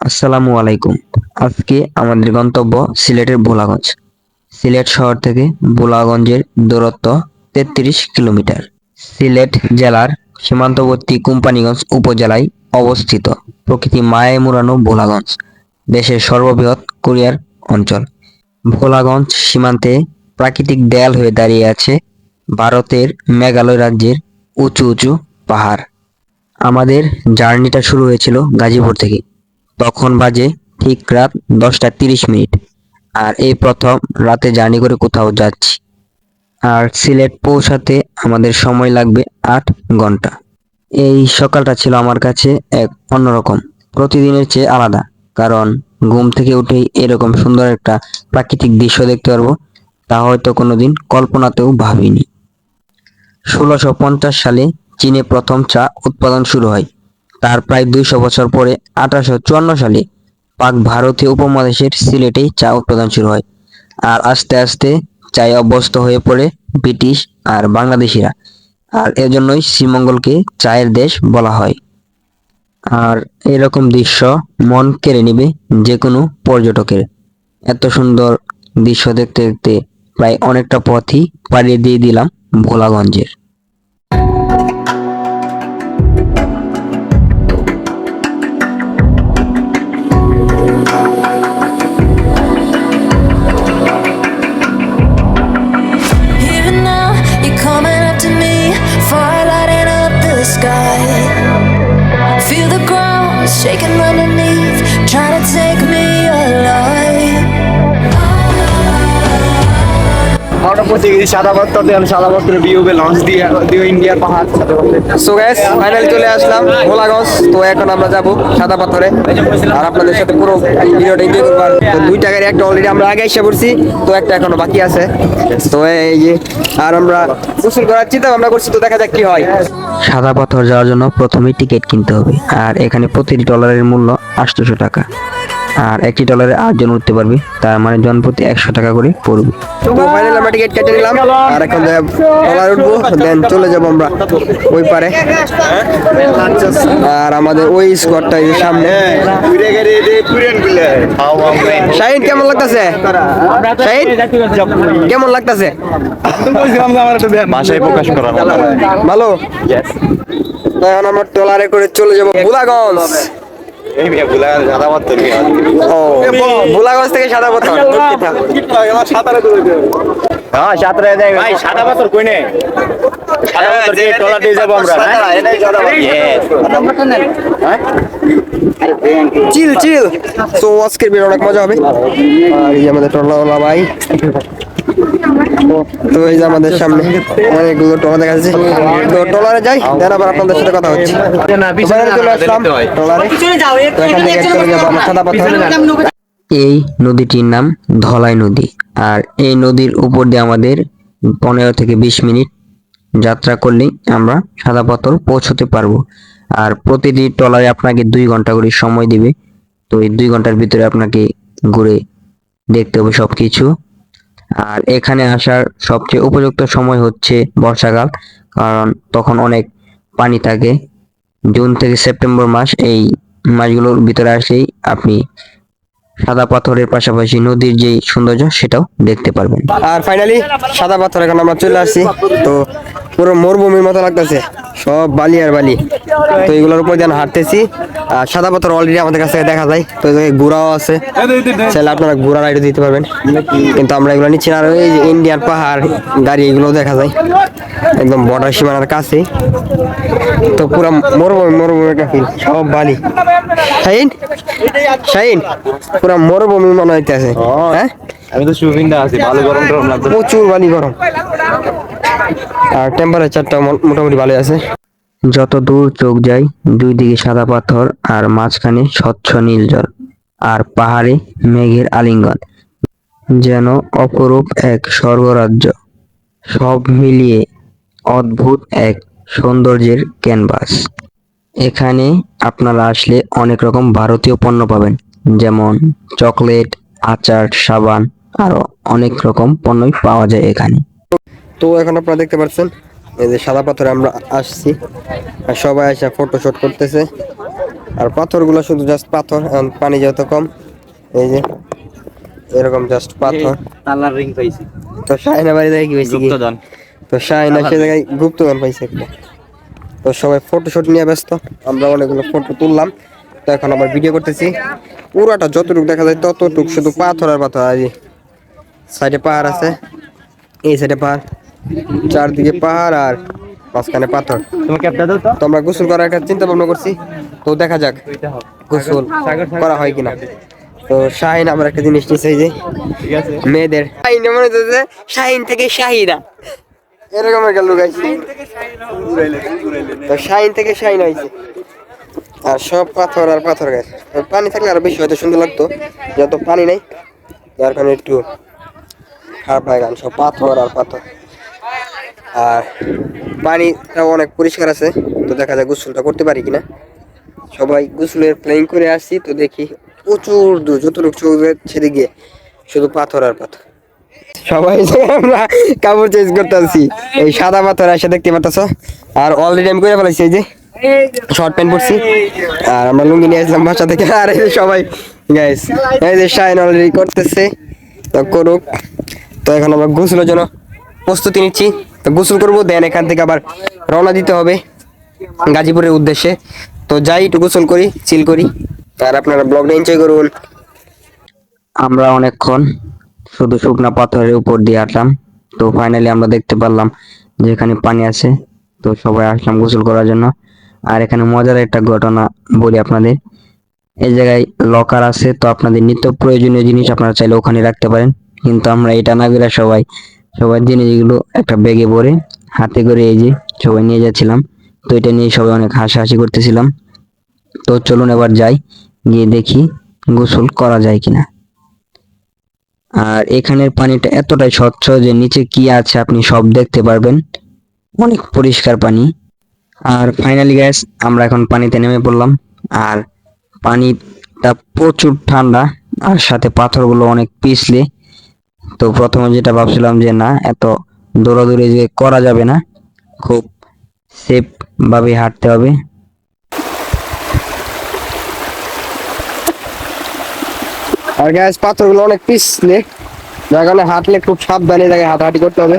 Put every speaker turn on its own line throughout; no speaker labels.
আসসালামু আলাইকুম। আজকে আমাদের গন্তব্য সিলেটের ভোলাগঞ্জ। সিলেট শহর থেকে ভোলাগঞ্জের দূরত্ব ৩৩ কিলোমিটার। সিলেট জেলার সীমান্তবর্তী কোম্পানীগঞ্জ উপজেলায় অবস্থিত প্রকৃতি মায়ায় মোড়ানো ভোলাগঞ্জ দেশের সর্ববৃহৎ কুরিয়ার অঞ্চল। ভোলাগঞ্জ সীমান্তে প্রাকৃতিক দেয়াল হয়ে দাঁড়িয়ে আছে ভারতের মেঘালয় রাজ্যের উঁচু উঁচু পাহাড়। আমাদের জার্নিটা শুরু হয়েছিল গাজীপুর থেকে। তখন বাজে ঠিক রাত 10টা 30 মিনিট। আর এই প্রথম রাতে জার্নি করে কোথাও যাচ্ছি। আর সিলেট পৌঁছাতে আমাদের সময় লাগবে 8 ঘন্টা। এই সকালটা ছিল আমার কাছে এক অন্যরকম, প্রতিদিনের চেয়ে আলাদা। কারণ ঘুম থেকে উঠেই এরকম সুন্দর একটা প্রাকৃতিক দৃশ্য দেখতে পারবো তা হয়তো কোনোদিন কল্পনাতেও ভাবিনি। 1650 সালে চীনে প্রথম চা উৎপাদন শুরু হয়। তার প্রায় 200 বছর পরে 1854 সালে পাক ভারতীয় উপমহাদেশের সিলেটেই চা উৎপাদন শুরু হয়। আর আস্তে আস্তে চায়ে অভ্যস্ত হয়ে পড়ে ব্রিটিশ আর বাংলাদেশিরা। আর এজন্যই শ্রীমঙ্গলকে চায়ের দেশ বলা হয়। আর এরকম দৃশ্য মন কেড়ে নেবে যে কোনো পর্যটকের। এত সুন্দর দৃশ্য দেখতে দেখতে প্রায় অনেকটা পথই পাড়ি দিয়ে দিলাম ভোলাগঞ্জের।
Even now, you're coming up to me, fire lighting up the sky. Feel the ground shaking underneath, trying to take me alive.
আমরা পৌঁছে গেছি সাদা পাথর সাদা পাথরের ভিউবে লঞ্চ দিয়ে ইন্ডিয়ার পাহাড় সাথে
সো গাইস ফাইনালি চলে আসলাম ভোলাগঞ্জ। তো এখন আমরা যাব সাদা পাথরে আর আপনাদের সাথে পুরো ভিডিওটা এনজয় করব। তো 2টা গাড়ি একটা অলরেডি আমরা আগে এসে পড়ছি, তো একটা এখনো বাকি আছে। তো এই যে আর আমরা গোসল করার চিন্তা ভাবনা করছি, তো দেখা যাক কি হয়।
সাদা পাথর যাওয়ার জন্য প্রথমেই টিকিট কিনতে হবে। আর এখানে প্রতিটি ডলারের মূল্য 800 টাকা। আর একটি ডলারে 8 জন উঠতে পারবে, তার মানে জন প্রতি 100 টাকা করে পড়বে।
তো ফাইনালি আমরা টিকিট কেটে নিলাম আর এখন ডলার উঠবো, দেন চলে যাব আমরা ওই পারে। আর আমাদের ওই স্কোয়াডটা এই সামনে। শাহিন কেমন লাগতেছে? শাহিন কেমন লাগতেছে?
ভাষায় প্রকাশ করার
ভালো। তো এখন আমরা ট্রলারে করে চলে যাব ভোলাগঞ্জ।
এই মেয়ে ভুলা সাদা পাথর
ও ভোলাগঞ্জ থেকে সাদা পাথর।
আমার সাঁতারে তো হ্যাঁ সাঁতারে যাই ভাই। সাদা পাথর কই নে? সাদা পাথর দিয়ে টলা দিয়ে যাব আমরা।
চিল চিল। তো আজকের ভিডিও অনেক মজা হবে। আর এই যে আমাদের ট্রলাওয়ালা ভাই। তো এই যে আমাদের সামনে অনেকগুলো ট্রলার দেখা যাচ্ছে। তো ট্রলারে যাই, দেন আবার আপনাদের সাথে কথা হচ্ছে। চলে আসলাম ট্রলারে। তো এখান থেকে চলে যাবো আমরা সাদা পাথর।
এই নদীটির নাম ধলাই নদী। আর এই নদীর উপর দিয়ে আমাদের 15 থেকে 20 মিনিট যাত্রা করলেই আমরা সাদা পাথর পৌঁছতে পারবো। আর প্রতিটি ট্রলারে আপনাকে 2 ঘন্টা করে সময় দিবে। তো এই 2 ঘন্টার ভিতরে আপনাকে ঘুরে দেখতে হবে সবকিছু। আর এখানে আসার সবচেয়ে উপযুক্ত সময় হচ্ছে বর্ষাকাল, কারণ তখন অনেক পানি থাকে। জুন থেকে সেপ্টেম্বর মাস, এই মাসগুলোর ভিতরে আসলেই আপনি সাদা পাথরের পাশাপাশি নদীর যে সৌন্দর্য সেটাও দেখতে পারবেন।
আর ফাইনালি সাদা পাথর এখন আমরা চলে আসছি। তো পুরো মরুভূমির মতো লাগতেছে, সব বালি আর বালি। তো এগুলোর উপর দিয়ে হাঁটতেছি। আর সাদা পাথর অলরেডি আমাদের কাছে দেখা যায়। তো এই ঘোড়াও আছে, চাইলে আপনারা ঘোড়া রাইডে দিতে পারবেন, কিন্তু আমরা এগুলো নিচ্ছি না। আর এই যে ইন্ডিয়ান পাহাড় গাড়ি এগুলো দেখা যায় একদম বর্ডার সীমানার কাছে। তো পুরো মরুভূমি মরুভূমি একটা ফিল, সব বালি। শাহিন শাহিন পুরো মরুভূমি মনে হইতেছে। হ্যাঁ
আমি তো সুবিন্দা আছি, ভালো গরম গরম লাগছে।
প্রচুর বালি গরম। আর টেম্পারেচারটা মোটামুটি ভালো আছে।
যত দূর চোখ যায় দুই দিকে সাদা পাথর আর মাঝখানে স্বচ্ছ নীল জল আর পাহাড়ে মেঘের আলিঙ্গন, যেন অপরূপ এক স্বর্গরাজ্য। সব মিলিয়ে অদ্ভুত এক সৌন্দর্যের ক্যানভাস। এখানে আপনারা আসলে অনেক রকম ভারতীয় পণ্য পাবেন, যেমন চকলেট, আচার, সাবান, আরো অনেক রকম পণ্যই পাওয়া যায় এখানে।
তো এখন আপনারা দেখতে পাচ্ছেন এই যে সাদা পাথরে আমরা আসছি আর সবাই এসে ফটো শুট করতেছে। আর পাথরগুলো শুধু জাস্ট পাথর, এখন পানি যত কম, এই যে এরকম জাস্ট পাথর।
তালার রিং পাইছি,
তো শাহিনা বাড়ি থেকে কি হয়েছে কি,
গুপ্তধন।
তো শাহিনা সে জায়গায় গুপ্তধন পাইছে একটা। তো সবাই ফটোশুট নিয়ে ব্যস্ত, আমরা অনেকগুলো ফটো তুললাম। তো এখন আবার ভিডিও করতেছি। পুরাটা যতটুকু দেখা যায় ততটুকু শুধু পাথর আর পাথর। আর সাইডে পাহাড় আছে, এই সাইডে পাহাড়, চারদিকে পাহাড় আর মাঝখানে পাথর।
তুমি ক্যাপটা দাও তো।
তো আমরা গোসল করার একটা চিন্তা ভাবনা করছি, তো দেখা যাক গোসল করা হয় কিনা। তো শাহিন আমার একটা জিনিস নিচ্ছে, এই যে
ঠিক আছে,
মেয়েদের শাহিন মনে হচ্ছে শাহিন থেকে শাহিনা, এরকম একটা লোক আছে। তো শাহিন থেকে শাহিন হয়েছে, আর সব পাথর আর পাথর গাছ। পানি থাকলে আরো বেশি হয়তো সুন্দর লাগতো, যত পানি নেই যার কারণে একটু খারাপ লাগে। গান সব পাথর আর পাথর, আর পানিটাও অনেক পরিষ্কার আছে। তো দেখা যায় গোসলটা করতে পারি কিনা। সবাই গোসলের প্ল্যানিং করে আসছি, তো দেখি প্রচুর দূর যতটুকু চোখ সেদিকে শুধু পাথর আর পাথর। সবাই আমরা কাপড় চেঞ্জ করতে আসছি, এই সাদা পাথর এসে দেখতে পাচ্ছ। আর অলরেডি আমি করে ফেলাইছি, এই যে শর্ট প্যান্ট পরছি, আর আমরা লুঙ্গি নিয়ে আসলাম বাসা থেকে। আর এই যে সবাই গাইস, এই যে শাইন অলরেডি করতেছে, তো করুক। তো এখন আমরা গোসলের জন্য প্রস্তুতি নিচ্ছি। তো গোসল করবো, দেন এখান থেকে আবার রওনা দিতে হবে গাজীপুরের উদ্দেশ্যে। তো যাই, একটু গোসল করি, চিল করি, আর আপনারা ব্লগটা এনজয় করুন।
আমরা অনেকক্ষণ শুধু শুকনা পাথরের উপর দিয়ে হাঁটলাম। তো ফাইনালি আমরা দেখতে পারলাম যে এখানে পানি আছে। তো সবাই আসলাম গোসল করার জন্য। আর এখানে মজার একটা ঘটনা বলি আপনাদের, এই জায়গায় লকার আছে। তো আপনাদের নিত্য প্রয়োজনীয় জিনিস আপনারা চাইলে ওখানে রাখতে পারেন, কিন্তু আমরা এটা না করে সবার জিনিসগুলো একটা ব্যাগে ভরে হাতে করে এই যে সবাই নিয়ে যাচ্ছিলাম। তো এটা নিয়ে সবাই অনেক হাসাহাসি করতেছিলাম। তো চলুন এবার যাই, গিয়ে দেখি গোসল করা যায় কিনা। আর এখানের পানিটা এতটাই স্বচ্ছ যে নিচে কি আছে আপনি সব দেখতে পারবেন, অনেক পরিষ্কার পানি। আর ফাইনালি গ্যাস আমরা এখন পানিতে নেমে পড়লাম। আর পানিটা প্রচুর ঠান্ডা, আর সাথে পাথরগুলো অনেক পিছলে। তো প্রথমে যেটা ভাবছিলাম যে না, এত দৌড়াদৌড়ি যে করা যাবে না, খুব সেফ ভাবে হাঁটতে হবে।
আর গ্যাস পাথরগুলো অনেক পিছলে, যার কারণে হাঁটলে খুব সাবধানে জায়গায় হাঁটাহাঁটি করতে হবে।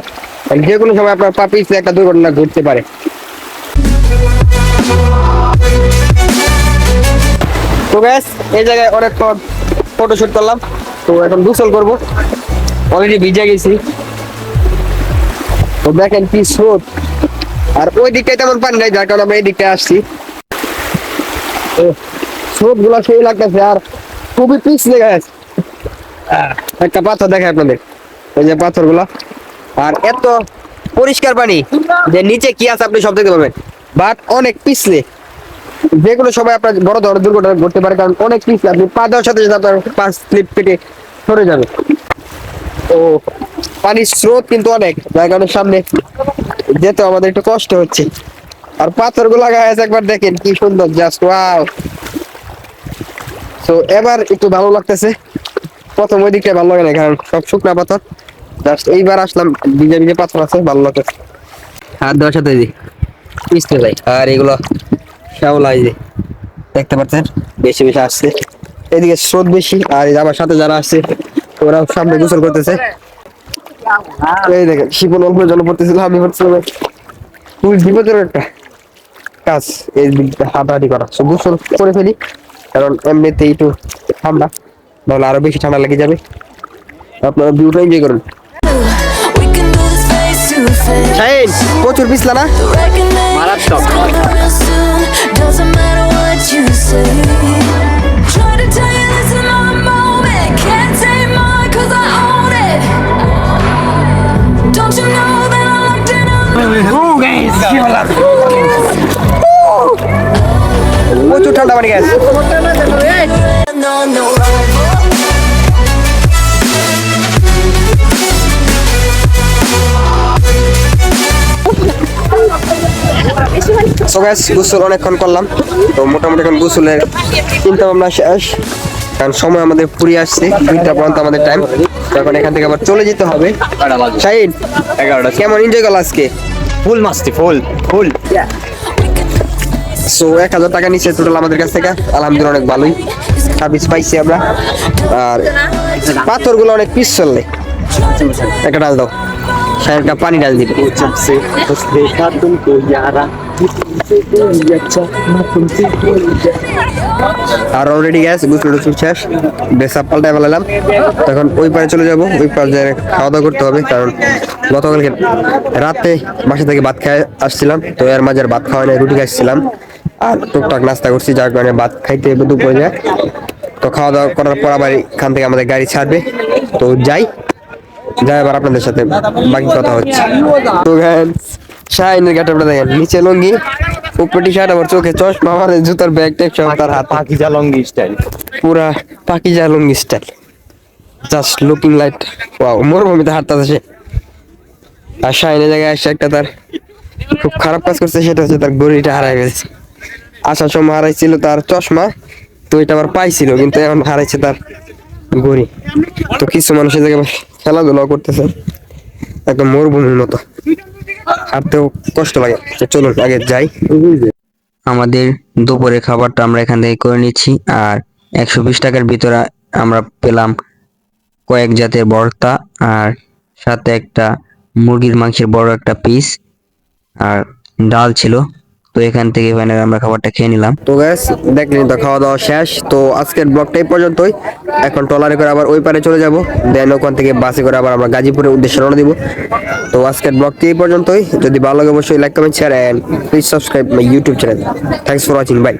আর যে কোনো সময় আপনার পা পিছলে একটা দুর্ঘটনা ঘটতে পারে। তো গ্যাস এই জায়গায় অনেক ফটোশুট করলাম, তো এখন গোসল করবো। অলরেডি ভিজে গেছি, তো দেখেন কি স্রোত। আর ওই দিকটায় তেমন পানি নাই, যার কারণে আমরা এই দিকটায় আসছি। স্রোত গুলা সেই লাগতেছে, আর খুবই পিছলে গেছে। একটা পাথর দেখে আপনাদের, এই যে পাথর গুলা, আর এত পরিষ্কার পানি যে নিচে কি আছে আপনি সব দেখতে পাবেন, বাট অনেক পিছলে। যে কোনো সময় আপনার বড় ধরনের দুর্ঘটনা ঘটতে পারে, কারণ অনেক পিছলে। আপনি পা দেওয়ার সাথে সাথে আপনার পা স্লিপ কেটে সরে যাবে। তো পানির স্রোত কিন্তু অনেক, যার কারণে সামনে যেতে আমাদের একটু কষ্ট হচ্ছে। আর পাথর গুলা গায়ে একবার দেখেন কি সুন্দর, জাস্ট ওয়াও। তো এবার একটু ভালো লাগতেছে, প্রথম ওই দিকটা ভালো লাগে না, কারণ সব শুকনা পাথর। জাস্ট এইবার আসলাম, ভিজে ভিজে পাথর আছে, ভালো লাগতেছে। হাত দেওয়ার সাথে পিছতে যাই। আর এগুলো শ্যাওলা, এই যে দেখতে পাচ্ছেন বেশি বেশি আসছে, এদিকে স্রোত বেশি। আর আমার সাথে যারা আসছে ওরা সামনে গোসল করতেছে। এই দেখেন শিপন অল্প জল পড়তেছিল, আমি পড়ছিলাম। খুবই বিপদের একটা কাজ এই হাঁটাহাঁটি করা। গোসল করে ফেলি, কারণ এমনিতেই একটু ঠান্ডা, নাহলে আরো বেশি ঠান্ডা লেগে যাবে। আপনারা ভিউটা এনজয় করুন।
We can do this face to face.
Shahin প্রচুর পিছলা না?
The reckoning is coming real soon. Doesn't matter what you say. Try to tell you this is my moment. Can't take mine 'cause I own it. Don't you know that I'm locked in on
প্রচুর ঠান্ডা পানি গেছে।
no rival.
So guys গোসল অনেকক্ষণ করলাম, তো মোটামুটি এখন গোসলের চিন্তা ভাবনা শেষ, কারণ সময় আমাদের ফুরিয়ে আসছে, 2টা পর্যন্ত আমাদের টাইম। তখন এখান থেকে আবার চলে যেতে হবে। শাহিন
11টা
কেমন এনজয় করল আজকে?
ফুল মাস্তি, ফুল ফুল।
সো 1,000 টাকা নিচ্ছে টোটাল আমাদের কাছ থেকে, আলহামদুলিল্লাহ অনেক ভালোই সার্ভিস পাইছি আমরা। আর পাথরগুলো অনেক পিস চললে একটা ডাল দাও, শাহের কাপ পানি ডাল দিবে। আর অলরেডি গ্যাস গুছল শেষ, ড্রেস আপ পাল্টায় ফেলালাম। তখন ওই পারে চলে যাব, ওই পারে যেয়ে খাওয়া দাওয়া করতে হবে, কারণ গতকালকে রাতে বাসা থেকে ভাত খেয়ে আসছিলাম, তো এর মাঝে আর ভাত খাওয়া নাই, রুটি খাচ্ছিলাম আর টুকটাক নাস্তা করছি, যার কারণে ভাত খাইতে দুপুরে যায়। তো খাওয়া দাওয়া করার পর আবার এখান থেকে আমাদের গাড়ি ছাড়বে, তো যাই আবার আপনাদের সাথে বাকি কথা হচ্ছে। তো শাহিনের গেটআপটা দেখেন, নিচে লুঙ্গি, উপরে টি শার্ট, আবার চোখে চশমা, আমার জুতার ব্যাগ ট্যাগ সব তার হাতে,
পাকিজা লঙ্গি স্টাইল।
পুরা Pakiza lungi style, just looking light wow. মরুভূমিতে হাঁটতেছে সে। আর শাহিনের জায়গায় আসছে একটা তার খুব খারাপ কাজ করছে, সেটা হচ্ছে তার ঘড়িটা হারাই গেছে। আসার সময় হারাইছিল তার চশমা, তো এটা আবার পাইছিল, কিন্তু এখন হারাইছে তার ঘড়ি। তো কিছু মানুষের জায়গায় খেলাধুলা করতেছে একদম মরুভূমির মতো, হাঁটতেও কষ্ট লাগে। তো চলুন আগে যাই।
আমাদের দুপুরের খাবারটা আমরা এখান থেকে করে নিচ্ছি, আর 120 টাকার ভিতরে আমরা পেলাম কয়েক জাতের ভর্তা, আর সাথে একটা মুরগির মাংসের বড় একটা পিস, আর ডাল ছিল। তো এখান থেকে ফাইনালি আমরা খাবারটা খেয়ে নিলাম।
তো গ্যাস দেখলেন তো, খাওয়া দাওয়া শেষ। তো আজকের ব্লগটা এই পর্যন্তই। এখন ট্রলারে করে আবার ওই পারে চলে যাব, দেন ওখান থেকে বাসে করে আবার আমরা গাজীপুরের উদ্দেশ্যে রওনা দিব। তো আজকের ব্লগটি এই পর্যন্তই। যদি ভালো লাগে অবশ্যই like comment share and please subscribe my YouTube channel. Thanks for watching, by.